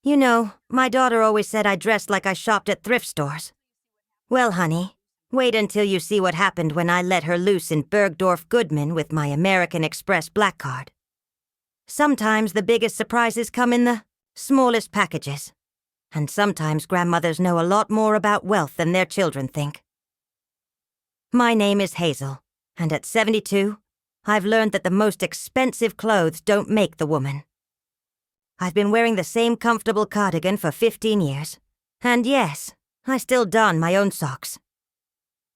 You know, my daughter always said I dressed like I shopped at thrift stores. Well, honey, wait until you see what happened when I let her loose in Bergdorf Goodman with my American Express black card. Sometimes the biggest surprises come in the smallest packages. And sometimes grandmothers know a lot more about wealth than their children think. My name is Hazel, and at 72, I've learned that the most expensive clothes don't make the woman. I've been wearing the same comfortable cardigan for 15 years. And yes, I still don my own socks.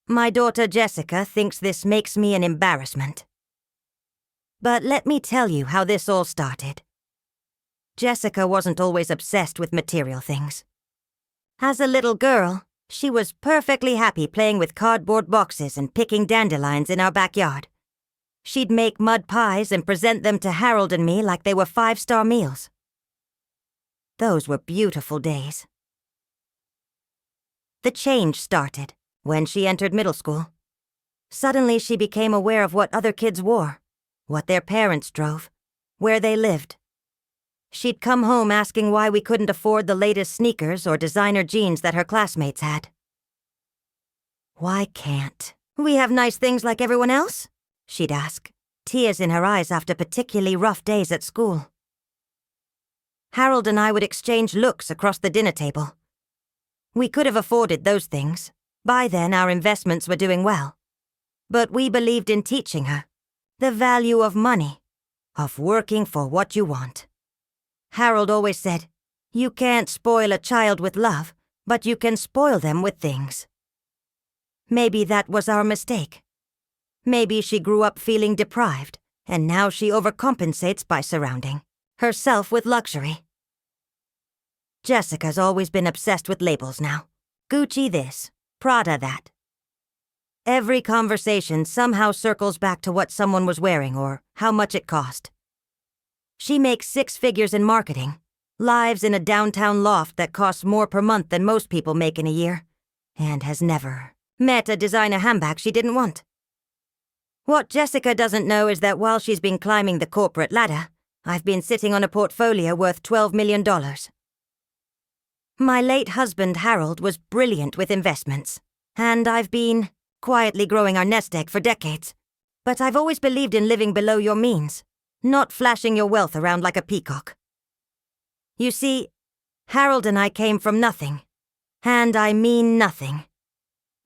My daughter Jessica thinks this makes me an embarrassment. But let me tell you how this all started. Jessica wasn't always obsessed with material things. As a little girl, she was perfectly happy playing with cardboard boxes and picking dandelions in our backyard. She'd make mud pies and present them to Harold and me like they were 5-star meals. Those were beautiful days. The change started when she entered middle school. Suddenly she became aware of what other kids wore, what their parents drove, where they lived. She'd come home asking why we couldn't afford the latest sneakers or designer jeans that her classmates had. "Why can't we have nice things like everyone else?" she'd ask, tears in her eyes after particularly rough days at school. Harold and I would exchange looks across the dinner table. We could have afforded those things. By then, our investments were doing well. But we believed in teaching her the value of money, of working for what you want. Harold always said, "You can't spoil a child with love, but you can spoil them with things." Maybe that was our mistake. Maybe she grew up feeling deprived, and now she overcompensates by surrounding herself with luxury. Jessica's always been obsessed with labels now. Gucci this, Prada that. Every conversation somehow circles back to what someone was wearing or how much it cost. She makes 6 figures in marketing, lives in a downtown loft that costs more per month than most people make in a year, and has never met a designer handbag she didn't want. What Jessica doesn't know is that while she's been climbing the corporate ladder, I've been sitting on a portfolio worth $12 million. My late husband, Harold, was brilliant with investments, and I've been quietly growing our nest egg for decades. But I've always believed in living below your means, not flashing your wealth around like a peacock. You see, Harold and I came from nothing, and I mean nothing.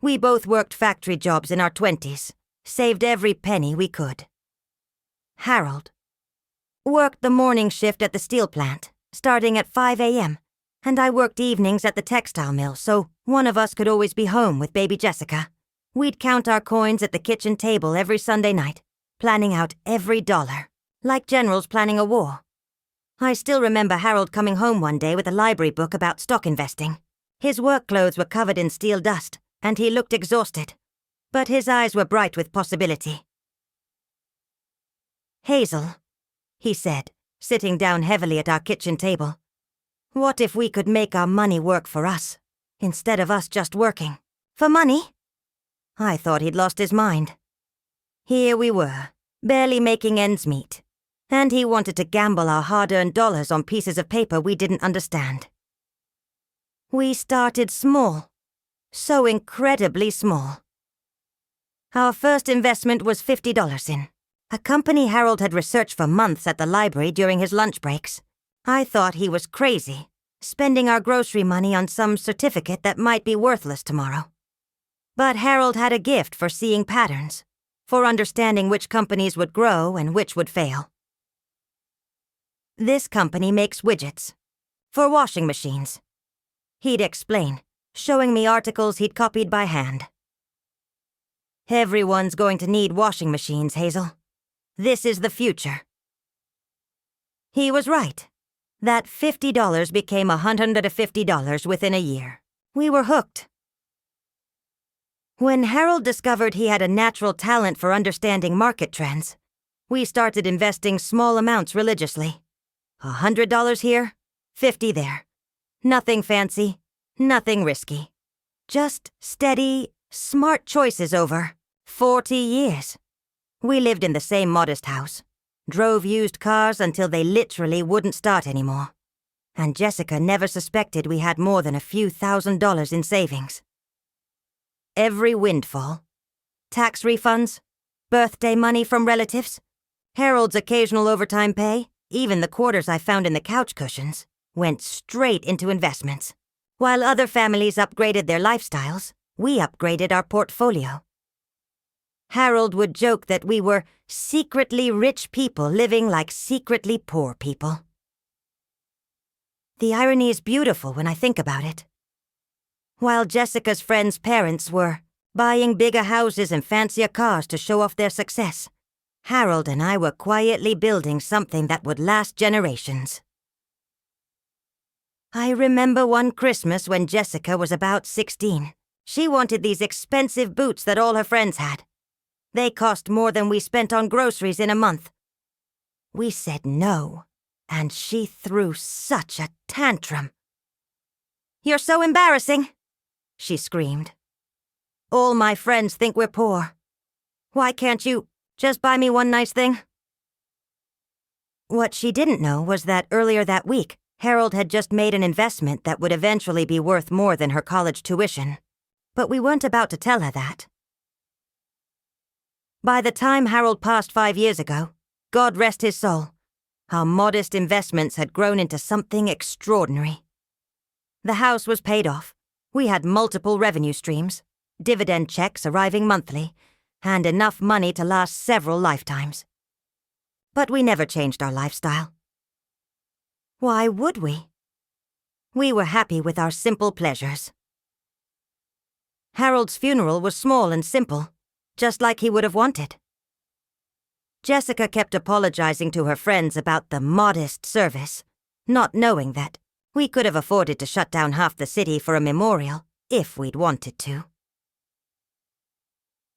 We both worked factory jobs in our 20s, saved every penny we could. Harold worked the morning shift at the steel plant, starting at 5 a.m., and I worked evenings at the textile mill, so one of us could always be home with baby Jessica. We'd count our coins at the kitchen table every Sunday night, planning out every dollar, like generals planning a war. I still remember Harold coming home one day with a library book about stock investing. His work clothes were covered in steel dust, and he looked exhausted, but his eyes were bright with possibility. "Hazel," he said, sitting down heavily at our kitchen table, "what if we could make our money work for us, instead of us just working for money?" I thought he'd lost his mind. Here we were, barely making ends meet, and he wanted to gamble our hard-earned dollars on pieces of paper we didn't understand. We started small, so incredibly small. Our first investment was $50 in a company Harold had researched for months at the library during his lunch breaks. I thought he was crazy, spending our grocery money on some certificate that might be worthless tomorrow. But Harold had a gift for seeing patterns, for understanding which companies would grow and which would fail. "This company makes widgets for washing machines," he'd explain, showing me articles he'd copied by hand. "Everyone's going to need washing machines, Hazel. This is the future." He was right. That $50 became $150 within a year. We were hooked. When Harold discovered he had a natural talent for understanding market trends, we started investing small amounts religiously. $100 here, 50 there. Nothing fancy, nothing risky. Just steady, smart choices over 40 years. We lived in the same modest house, drove used cars until they literally wouldn't start anymore. and Jessica never suspected we had more than a few $1,000s in savings. Every windfall, tax refunds, birthday money from relatives, Harold's occasional overtime pay, even the quarters I found in the couch cushions, went straight into investments. While other families upgraded their lifestyles, we upgraded our portfolio. Harold would joke that we were secretly rich people living like secretly poor people. The irony is beautiful when I think about it. While Jessica's friends' parents were buying bigger houses and fancier cars to show off their success, Harold and I were quietly building something that would last generations. I remember one Christmas when Jessica was about 16. She wanted these expensive boots that all her friends had. They cost more than we spent on groceries in a month. We said no, and she threw such a tantrum. "You're so embarrassing," she screamed. "All my friends think we're poor. Why can't you just buy me one nice thing?" What she didn't know was that earlier that week, Harold had just made an investment that would eventually be worth more than her college tuition. But we weren't about to tell her that. By the time Harold passed 5 years ago, God rest his soul, our modest investments had grown into something extraordinary. The house was paid off. We had multiple revenue streams, dividend checks arriving monthly, and enough money to last several lifetimes. But we never changed our lifestyle. Why would we? We were happy with our simple pleasures. Harold's funeral was small and simple, just like he would have wanted. Jessica kept apologizing to her friends about the modest service, not knowing that we could have afforded to shut down half the city for a memorial if we'd wanted to.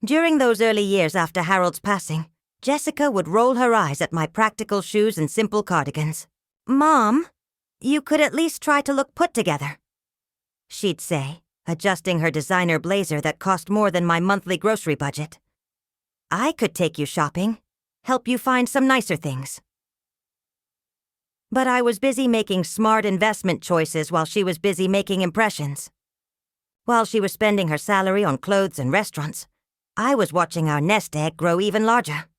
During those early years after Harold's passing, Jessica would roll her eyes at my practical shoes and simple cardigans. "Mom, you could at least try to look put together," she'd say, adjusting her designer blazer that cost more than my monthly grocery budget. "I could take you shopping, help you find some nicer things." But I was busy making smart investment choices while she was busy making impressions. While she was spending her salary on clothes and restaurants, I was watching our nest egg grow even larger.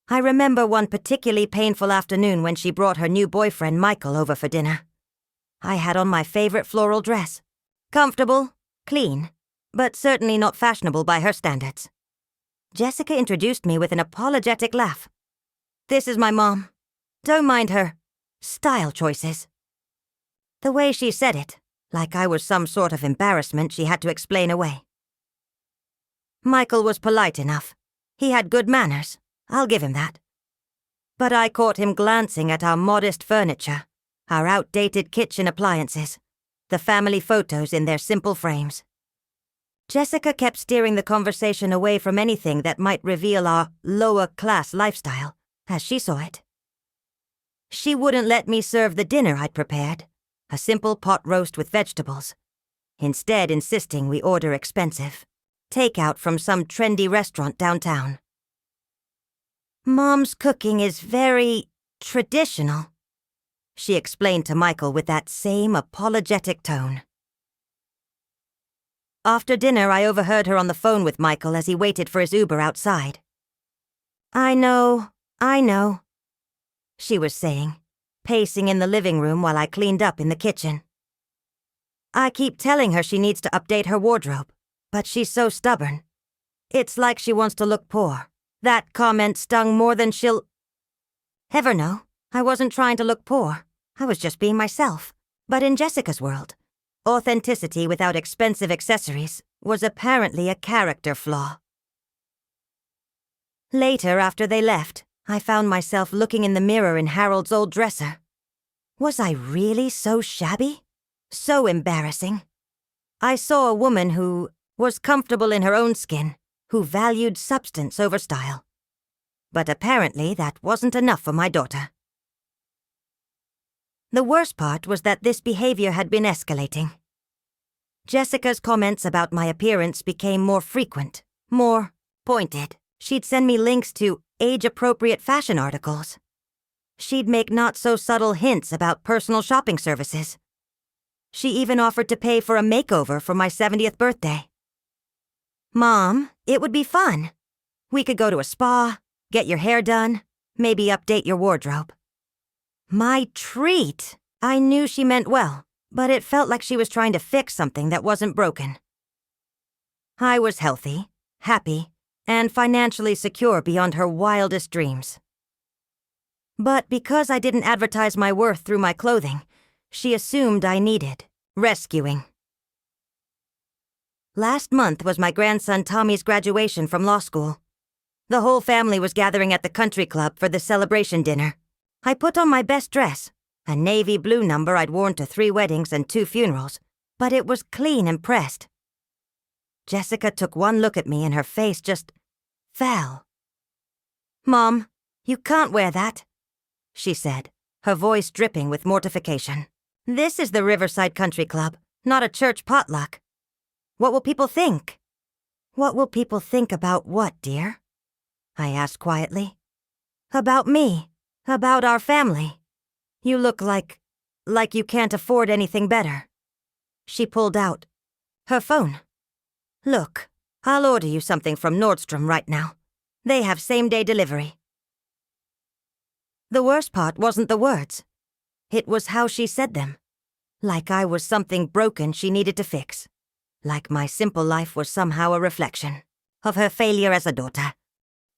I remember one particularly painful afternoon when she brought her new boyfriend Michael over for dinner. I had on my favorite floral dress. Comfortable, clean, but certainly not fashionable by her standards. Jessica introduced me with an apologetic laugh. "This is my mom. Don't mind her style choices." The way she said it, like I was some sort of embarrassment she had to explain away. Michael was polite enough. He had good manners, I'll give him that. But I caught him glancing at our modest furniture, our outdated kitchen appliances, the family photos in their simple frames. Jessica kept steering the conversation away from anything that might reveal our lower-class lifestyle, as she saw it. She wouldn't let me serve the dinner I'd prepared, a simple pot roast with vegetables, instead insisting we order expensive takeout from some trendy restaurant downtown. "Mom's cooking is very traditional," she explained to Michael with that same apologetic tone. After dinner, I overheard her on the phone with Michael as he waited for his Uber outside. I know, she was saying, pacing in the living room while I cleaned up in the kitchen. "I keep telling her she needs to update her wardrobe, but she's so stubborn. It's like she wants to look poor. That comment stung more than she'll..." Heaven no, I wasn't trying to look poor. I was just being myself. But in Jessica's world, authenticity without expensive accessories was apparently a character flaw. Later, after they left, I found myself looking in the mirror in Harold's old dresser. Was I really so shabby? So embarrassing? I saw a woman who was comfortable in her own skin, who valued substance over style. But apparently that wasn't enough for my daughter. The worst part was that this behavior had been escalating. Jessica's comments about my appearance became more frequent, more pointed. She'd send me links to age-appropriate fashion articles. She'd make not-so-subtle hints about personal shopping services. She even offered to pay for a makeover for my 70th birthday. Mom, it would be fun. We could go to a spa, get your hair done, maybe update your wardrobe. My treat! I knew she meant well, but it felt like she was trying to fix something that wasn't broken. I was healthy, happy, and financially secure beyond her wildest dreams. But because I didn't advertise my worth through my clothing, she assumed I needed rescuing. Last month was my grandson Tommy's graduation from law school. The whole family was gathering at the country club for the celebration dinner. I put on my best dress, a navy blue number I'd worn to 3 weddings and 2 funerals, but it was clean and pressed. Jessica took one look at me and her face just fell. "Mom, you can't wear that," she said, her voice dripping with mortification. "This is the Riverside Country Club, not a church potluck. What will people think?" "What will people think about what, dear?" I asked quietly. "About me, about our family. You look like you can't afford anything better." She pulled out her phone. "Look, I'll order you something from Nordstrom right now. They have same-day delivery." The worst part wasn't the words. It was how she said them. Like I was something broken she needed to fix. Like my simple life was somehow a reflection of her failure as a daughter.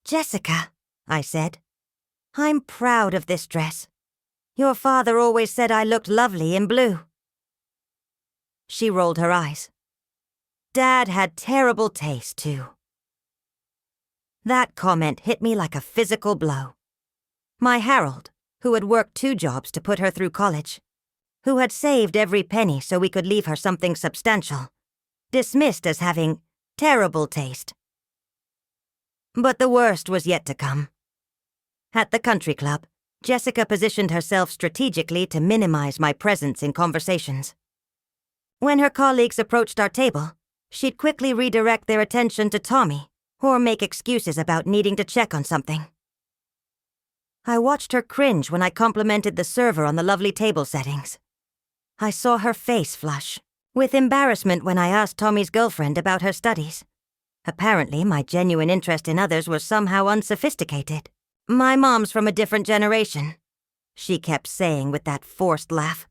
"Jessica," I said, "I'm proud of this dress. Your father always said I looked lovely in blue." She rolled her eyes. Dad had terrible taste, too. That comment hit me like a physical blow. My Harold, who had worked 2 jobs to put her through college, who had saved every penny so we could leave her something substantial, dismissed as having terrible taste. But the worst was yet to come. At the country club, Jessica positioned herself strategically to minimize my presence in conversations. When her colleagues approached our table, she'd quickly redirect their attention to Tommy or make excuses about needing to check on something. I watched her cringe when I complimented the server on the lovely table settings. I saw her face flush, with embarrassment when I asked Tommy's girlfriend about her studies. Apparently, my genuine interest in others was somehow unsophisticated. "My mom's from a different generation," she kept saying with that forced laugh.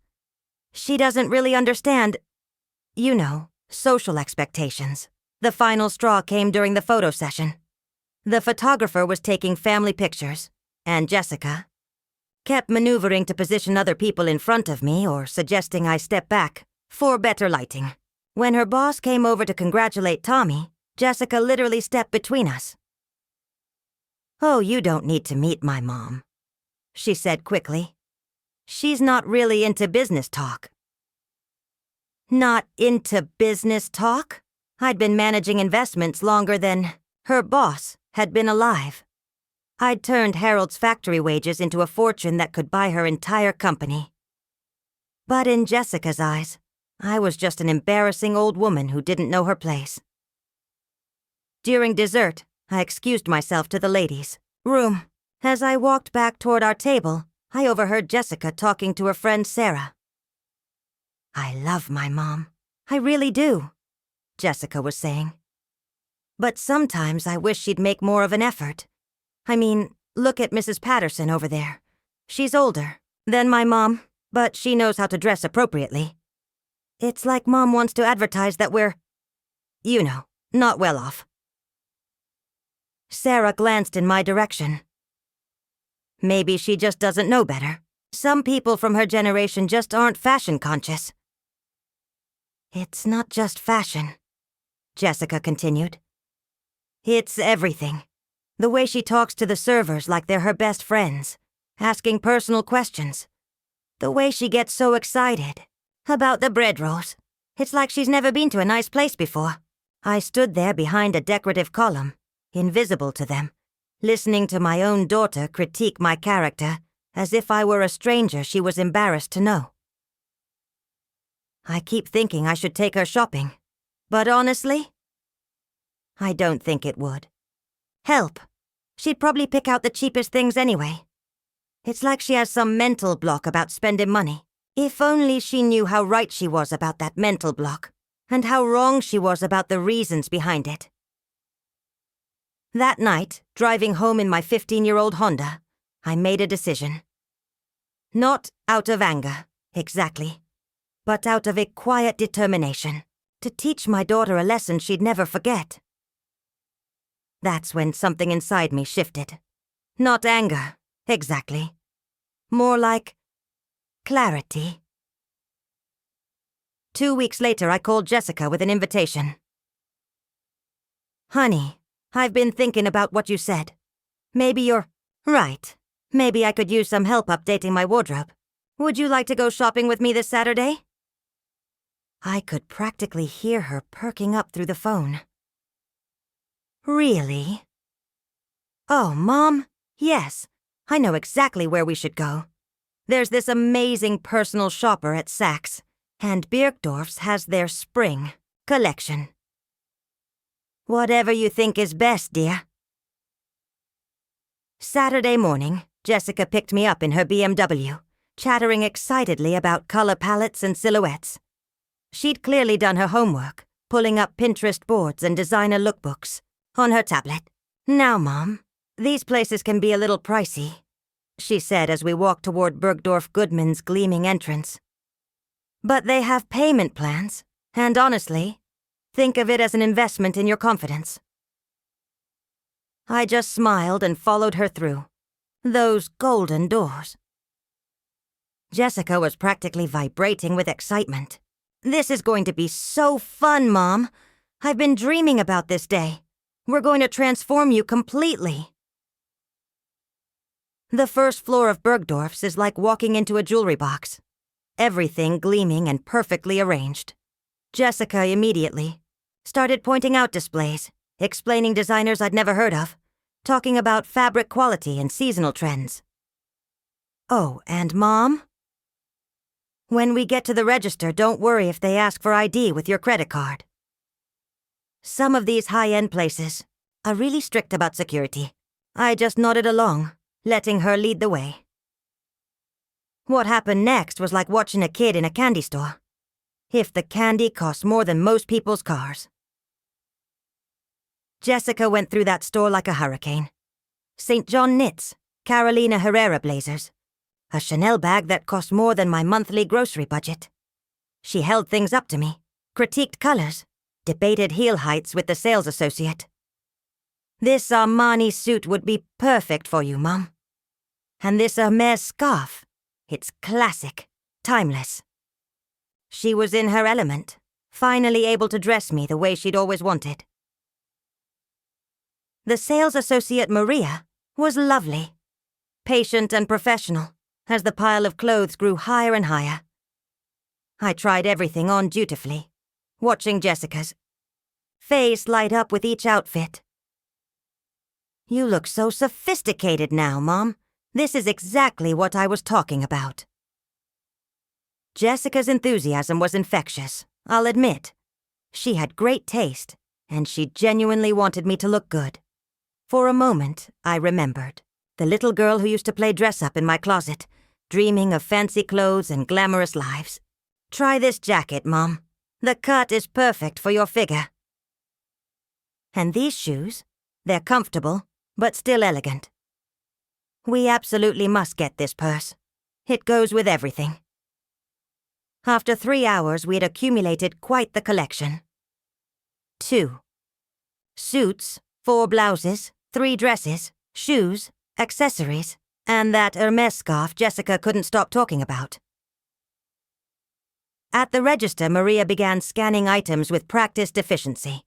"She doesn't really understand, social expectations." The final straw came during the photo session. The photographer was taking family pictures, and Jessica kept maneuvering to position other people in front of me or suggesting I step back for better lighting. When her boss came over to congratulate Tommy, Jessica literally stepped between us. "Oh, you don't need to meet my mom," she said quickly. "She's not really into business talk." Not into business talk? I'd been managing investments longer than her boss had been alive. I'd turned Harold's factory wages into a fortune that could buy her entire company. But in Jessica's eyes, I was just an embarrassing old woman who didn't know her place. During dessert, I excused myself to the ladies' room. As I walked back toward our table, I overheard Jessica talking to her friend Sarah. "I love my mom. I really do," Jessica was saying. "But sometimes I wish she'd make more of an effort. I mean, look at Mrs. Patterson over there. She's older than my mom, but she knows how to dress appropriately. It's like Mom wants to advertise that we're, not well off." Sarah glanced in my direction. Maybe she just doesn't know better. Some people from her generation just aren't fashion conscious. "It's not just fashion," Jessica continued. "It's everything. The way she talks to the servers like they're her best friends, asking personal questions. The way she gets so excited about the bread rolls. It's like she's never been to a nice place before." I stood there behind a decorative column, invisible to them, listening to my own daughter critique my character as if I were a stranger she was embarrassed to know. I keep thinking I should take her shopping, but honestly, I don't think it would help. She'd probably pick out the cheapest things anyway. It's like she has some mental block about spending money. If only she knew how right she was about that mental block, and how wrong she was about the reasons behind it. That night, driving home in my 15-year-old Honda, I made a decision. Not out of anger, exactly, but out of a quiet determination to teach my daughter a lesson she'd never forget. That's when something inside me shifted. Not anger, exactly. More like clarity. 2 weeks later, I called Jessica with an invitation. Honey, I've been thinking about what you said. Maybe you're right. Maybe I could use some help updating my wardrobe. Would you like to go shopping with me this Saturday? I could practically hear her perking up through the phone. Really? Oh, Mom, yes. I know exactly where we should go. There's this amazing personal shopper at Saks, and Bergdorf's has their spring collection. Whatever you think is best, dear. Saturday morning, Jessica picked me up in her BMW, chattering excitedly about color palettes and silhouettes. She'd clearly done her homework, pulling up Pinterest boards and designer lookbooks on her tablet. Now, Mom, these places can be a little pricey, she said as we walked toward Bergdorf Goodman's gleaming entrance. But they have payment plans, and honestly, think of it as an investment in your confidence. I just smiled and followed her through those golden doors. Jessica was practically vibrating with excitement. This is going to be so fun, Mom. I've been dreaming about this day. We're going to transform you completely. The first floor of Bergdorf's is like walking into a jewelry box. Everything gleaming and perfectly arranged. Jessica immediately started pointing out displays, explaining designers I'd never heard of, talking about fabric quality and seasonal trends. Oh, and Mom? When we get to the register, don't worry if they ask for ID with your credit card. Some of these high-end places are really strict about security. I just nodded along, letting her lead the way. What happened next was like watching a kid in a candy store. If the candy costs more than most people's cars. Jessica went through that store like a hurricane. St. John knits, Carolina Herrera blazers, a Chanel bag that cost more than my monthly grocery budget. She held things up to me, critiqued colors, debated heel heights with the sales associate. This Armani suit would be perfect for you, Mom. And this Hermes scarf, it's classic, timeless. She was in her element, finally able to dress me the way she'd always wanted. The sales associate, Maria, was lovely, patient and professional, as the pile of clothes grew higher and higher. I tried everything on dutifully, watching Jessica's face light up with each outfit. You look so sophisticated now, Mom. This is exactly what I was talking about. Jessica's enthusiasm was infectious, I'll admit. She had great taste, and she genuinely wanted me to look good. For a moment, I remembered the little girl who used to play dress-up in my closet, dreaming of fancy clothes and glamorous lives. Try this jacket, Mom. The cut is perfect for your figure. And these shoes, they're comfortable, but still elegant. We absolutely must get this purse. It goes with everything. After 3 hours, we'd accumulated quite the collection. 2 suits, 4 blouses, 3 dresses, shoes, accessories, and that Hermes scarf Jessica couldn't stop talking about. At the register, Maria began scanning items with practiced efficiency.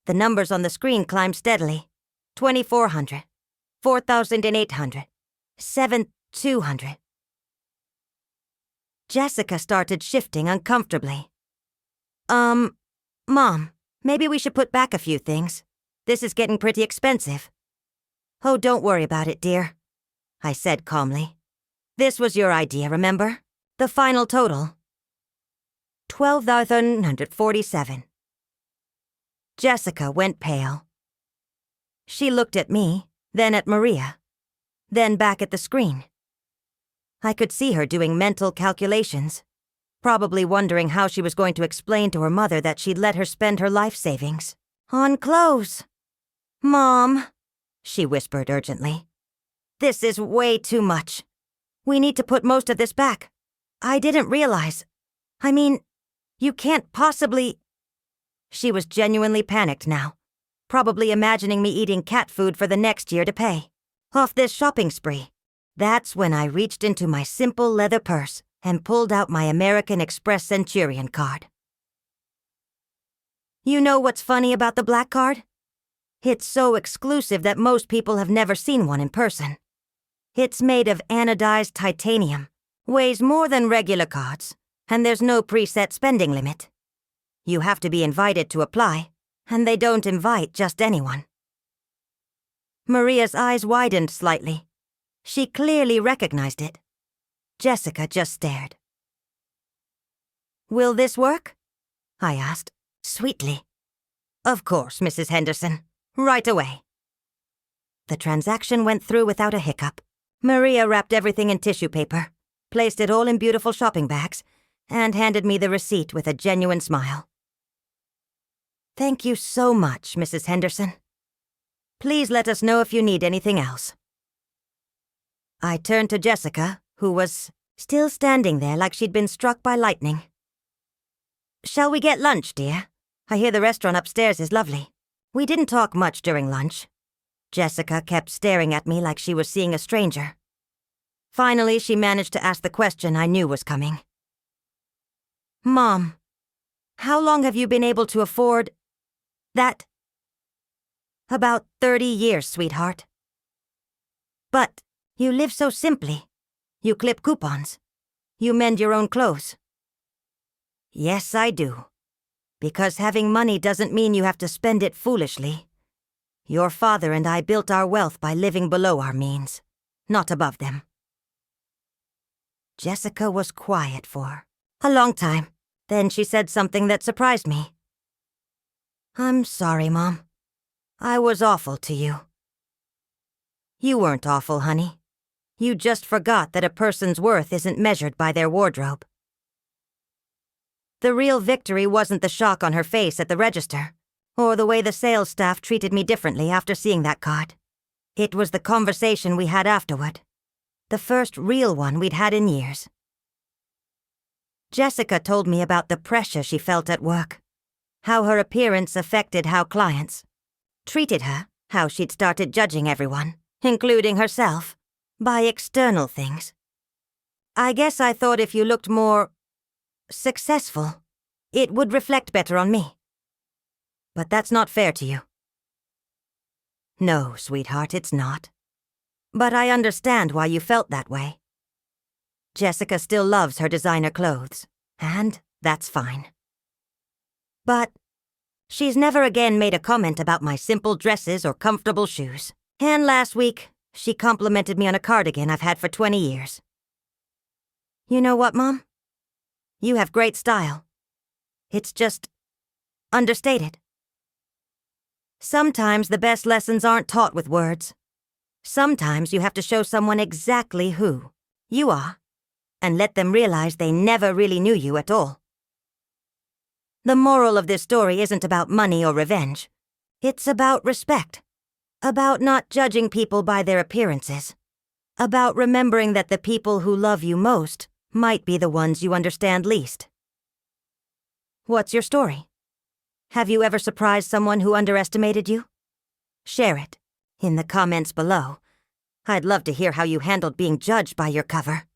The numbers on the screen climbed steadily. 2,400, 4,800, 7,200. Jessica started shifting uncomfortably. Mom, maybe we should put back a few things. This is getting pretty expensive. Oh, don't worry about it, dear, I said calmly. This was your idea, remember? The final total. 12,147. Jessica went pale. She looked at me, then at Maria, then back at the screen. I could see her doing mental calculations, probably wondering how she was going to explain to her mother that she'd let her spend her life savings on clothes. "Mom," she whispered urgently, "this is way too much. We need to put most of this back. I didn't realize. I mean, you can't possibly—" She was genuinely panicked now, probably imagining me eating cat food for the next year to pay off this shopping spree. That's when I reached into my simple leather purse and pulled out my American Express Centurion card. You know what's funny about the black card? It's so exclusive that most people have never seen one in person. It's made of anodized titanium, weighs more than regular cards, and there's no preset spending limit. You have to be invited to apply, and they don't invite just anyone. Maria's eyes widened slightly. She clearly recognized it. Jessica just stared. "Will this work?" I asked, sweetly. "Of course, Mrs. Henderson. Right away." The transaction went through without a hiccup. Maria wrapped everything in tissue paper, placed it all in beautiful shopping bags, and handed me the receipt with a genuine smile. "Thank you so much, Mrs. Henderson. Please let us know if you need anything else." I turned to Jessica, who was still standing there like she'd been struck by lightning. "Shall we get lunch, dear? I hear the restaurant upstairs is lovely." We didn't talk much during lunch. Jessica kept staring at me like she was seeing a stranger. Finally, she managed to ask the question I knew was coming. "Mom, how long have you been able to afford that?" "About 30 years, sweetheart." "But you live so simply. You clip coupons. You mend your own clothes." "Yes, I do. Because having money doesn't mean you have to spend it foolishly. Your father and I built our wealth by living below our means, not above them." Jessica was quiet for a long time. Then she said something that surprised me. "I'm sorry, Mom. I was awful to you." "You weren't awful, honey. You just forgot that a person's worth isn't measured by their wardrobe." The real victory wasn't the shock on her face at the register, or the way the sales staff treated me differently after seeing that card. It was the conversation we had afterward. The first real one we'd had in years. Jessica told me about the pressure she felt at work, how her appearance affected how clients treated her, how she'd started judging everyone, including herself, by external things. "I guess I thought if you looked more successful, it would reflect better on me. But that's not fair to you." "No, sweetheart, it's not. But I understand why you felt that way. Jessica still loves her designer clothes, and that's fine. But she's never again made a comment about my simple dresses or comfortable shoes. And last week, she complimented me on a cardigan I've had for 20 years. You know what, Mom? You have great style. It's just understated. Sometimes the best lessons aren't taught with words. Sometimes you have to show someone exactly who you are and let them realize they never really knew you at all. The moral of this story isn't about money or revenge. It's about respect. About not judging people by their appearances. About remembering that the people who love you most might be the ones you understand least. What's your story? Have you ever surprised someone who underestimated you? Share it in the comments below. I'd love to hear how you handled being judged by your cover.